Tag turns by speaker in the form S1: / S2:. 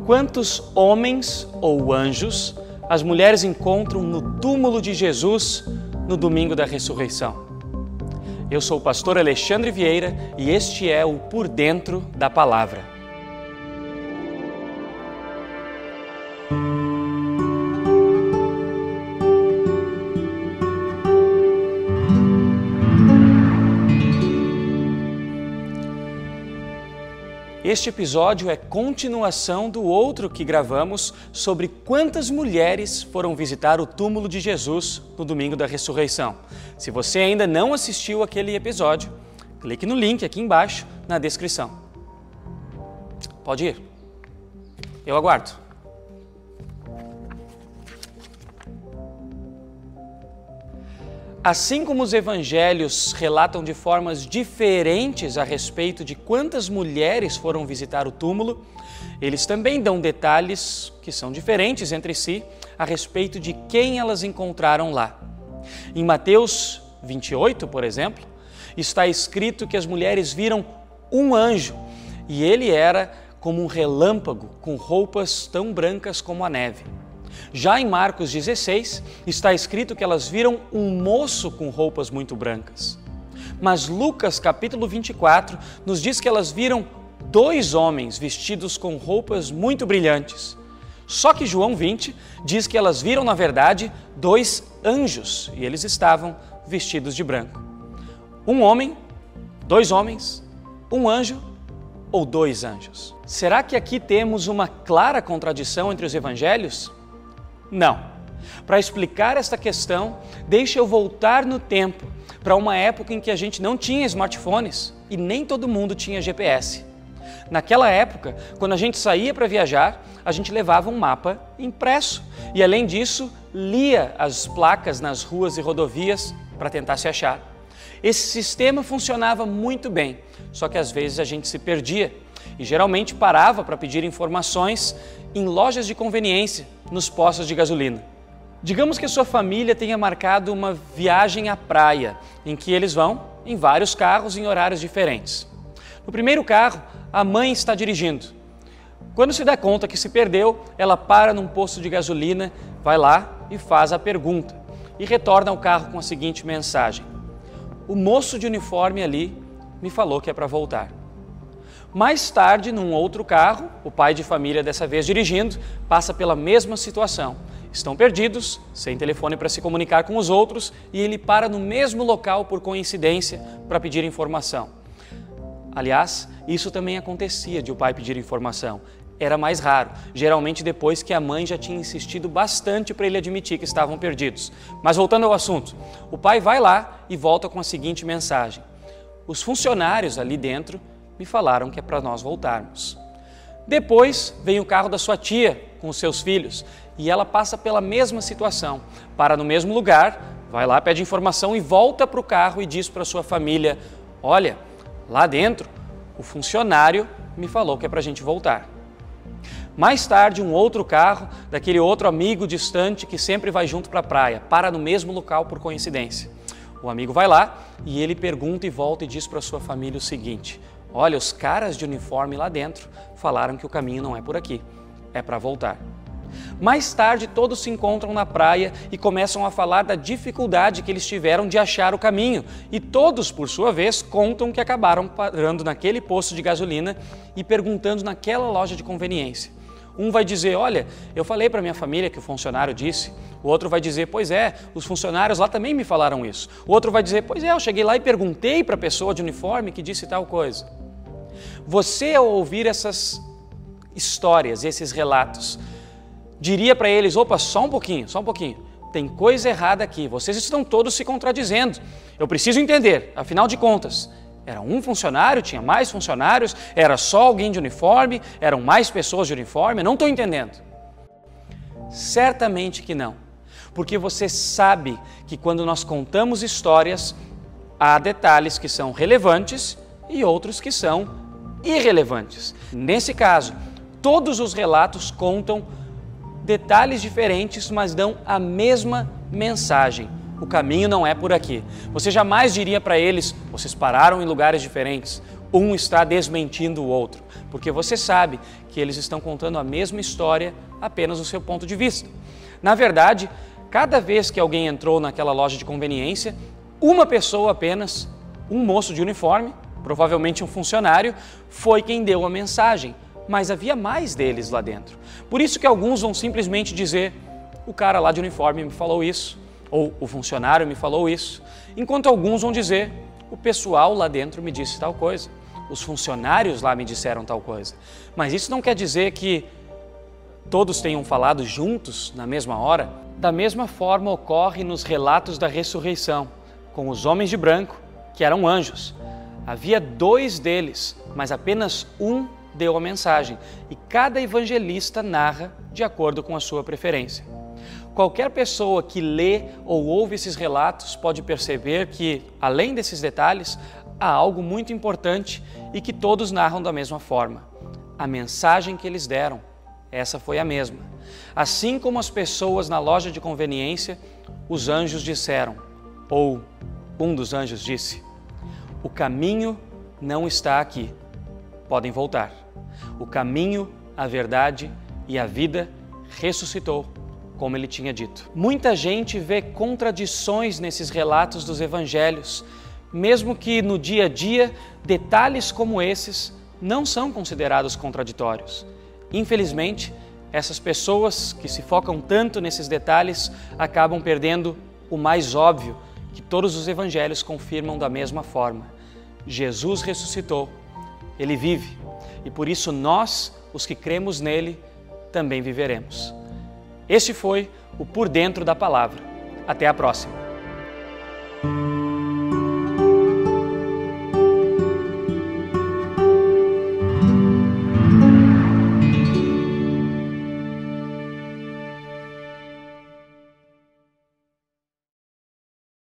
S1: Quantos homens ou anjos as mulheres encontram no túmulo de Jesus no domingo da ressurreição? Eu sou o pastor Alexandre Vieira e este é o Por Dentro da Palavra. Este episódio é continuação do outro que gravamos sobre quantas mulheres foram visitar o túmulo de Jesus no domingo da ressurreição. Se você ainda não assistiu aquele episódio, clique no link aqui embaixo na descrição. Pode ir. Eu aguardo. Assim como os evangelhos relatam de formas diferentes a respeito de quantas mulheres foram visitar o túmulo, eles também dão detalhes que são diferentes entre si a respeito de quem elas encontraram lá. Em Mateus 28, por exemplo, está escrito que as mulheres viram um anjo e ele era como um relâmpago com roupas tão brancas como a neve. Já em Marcos 16, está escrito que elas viram um moço com roupas muito brancas. Mas Lucas, capítulo 24, nos diz que elas viram dois homens vestidos com roupas muito brilhantes. Só que João 20 diz que elas viram, na verdade, dois anjos e eles estavam vestidos de branco. Um homem, dois homens, um anjo ou dois anjos? Será que aqui temos uma clara contradição entre os evangelhos? Não. Para explicar esta questão, deixa eu voltar no tempo para uma época em que a gente não tinha smartphones e nem todo mundo tinha GPS. Naquela época, quando a gente saía para viajar, a gente levava um mapa impresso e, além disso, lia as placas nas ruas e rodovias para tentar se achar. Esse sistema funcionava muito bem, só que às vezes a gente se perdia e geralmente parava para pedir informações em lojas de conveniência, nos postos de gasolina. Digamos que a sua família tenha marcado uma viagem à praia, em que eles vão em vários carros em horários diferentes. No primeiro carro, a mãe está dirigindo. Quando se dá conta que se perdeu, ela para num posto de gasolina, vai lá e faz a pergunta e retorna ao carro com a seguinte mensagem: o moço de uniforme ali me falou que é para voltar. Mais tarde, num outro carro, o pai de família, dessa vez dirigindo, passa pela mesma situação. Estão perdidos, sem telefone para se comunicar com os outros e ele para no mesmo local por coincidência para pedir informação. Aliás, isso também acontecia de o pai pedir informação. Era mais raro, geralmente depois que a mãe já tinha insistido bastante para ele admitir que estavam perdidos. Mas voltando ao assunto, o pai vai lá e volta com a seguinte mensagem: os funcionários ali dentro me falaram que é para nós voltarmos. Depois vem o carro da sua tia com os seus filhos e ela passa pela mesma situação, para no mesmo lugar, vai lá, pede informação e volta para o carro e diz para sua família: olha, lá dentro o funcionário me falou que é para a gente voltar. Mais tarde, um outro carro daquele outro amigo distante que sempre vai junto para a praia, para no mesmo local por coincidência. O amigo vai lá e ele pergunta e volta e diz para sua família o seguinte: olha, os caras de uniforme lá dentro falaram que o caminho não é por aqui, é para voltar. Mais tarde, todos se encontram na praia e começam a falar da dificuldade que eles tiveram de achar o caminho. E todos, por sua vez, contam que acabaram parando naquele posto de gasolina e perguntando naquela loja de conveniência. Um vai dizer: olha, eu falei para minha família que o funcionário disse. O outro vai dizer: pois é, os funcionários lá também me falaram isso. O outro vai dizer: pois é, eu cheguei lá e perguntei para a pessoa de uniforme que disse tal coisa. Você, ao ouvir essas histórias, esses relatos, diria para eles: opa, só um pouquinho, tem coisa errada aqui, vocês estão todos se contradizendo, eu preciso entender, afinal de contas, era um funcionário, tinha mais funcionários, era só alguém de uniforme, eram mais pessoas de uniforme, não estou entendendo. Certamente que não, porque você sabe que quando nós contamos histórias, há detalhes que são relevantes e outros que são irrelevantes. Nesse caso, todos os relatos contam detalhes diferentes, mas dão a mesma mensagem: o caminho não é por aqui. Você jamais diria para eles: vocês pararam em lugares diferentes, um está desmentindo o outro, porque você sabe que eles estão contando a mesma história, apenas do seu ponto de vista. Na verdade, cada vez que alguém entrou naquela loja de conveniência, uma pessoa apenas, um moço de uniforme, provavelmente um funcionário, foi quem deu a mensagem, mas havia mais deles lá dentro. Por isso que alguns vão simplesmente dizer: o cara lá de uniforme me falou isso, ou o funcionário me falou isso, enquanto alguns vão dizer: o pessoal lá dentro me disse tal coisa, os funcionários lá me disseram tal coisa. Mas isso não quer dizer que todos tenham falado juntos na mesma hora. Da mesma forma ocorre nos relatos da ressurreição, com os homens de branco, que eram anjos. Havia 2 deles, mas apenas um deu a mensagem, e cada evangelista narra de acordo com a sua preferência. Qualquer pessoa que lê ou ouve esses relatos pode perceber que, além desses detalhes, há algo muito importante e que todos narram da mesma forma. A mensagem que eles deram, essa foi a mesma. Assim como as pessoas na loja de conveniência, os anjos disseram, ou um dos anjos disse: o caminho não está aqui, podem voltar. O caminho, a verdade e a vida ressuscitou, como ele tinha dito. Muita gente vê contradições nesses relatos dos evangelhos, mesmo que no dia a dia detalhes como esses não são considerados contraditórios. Infelizmente, essas pessoas que se focam tanto nesses detalhes acabam perdendo o mais óbvio, que todos os evangelhos confirmam da mesma forma. Jesus ressuscitou, Ele vive, e por isso nós, os que cremos nele, também viveremos. Este foi o Por Dentro da Palavra. Até a próxima!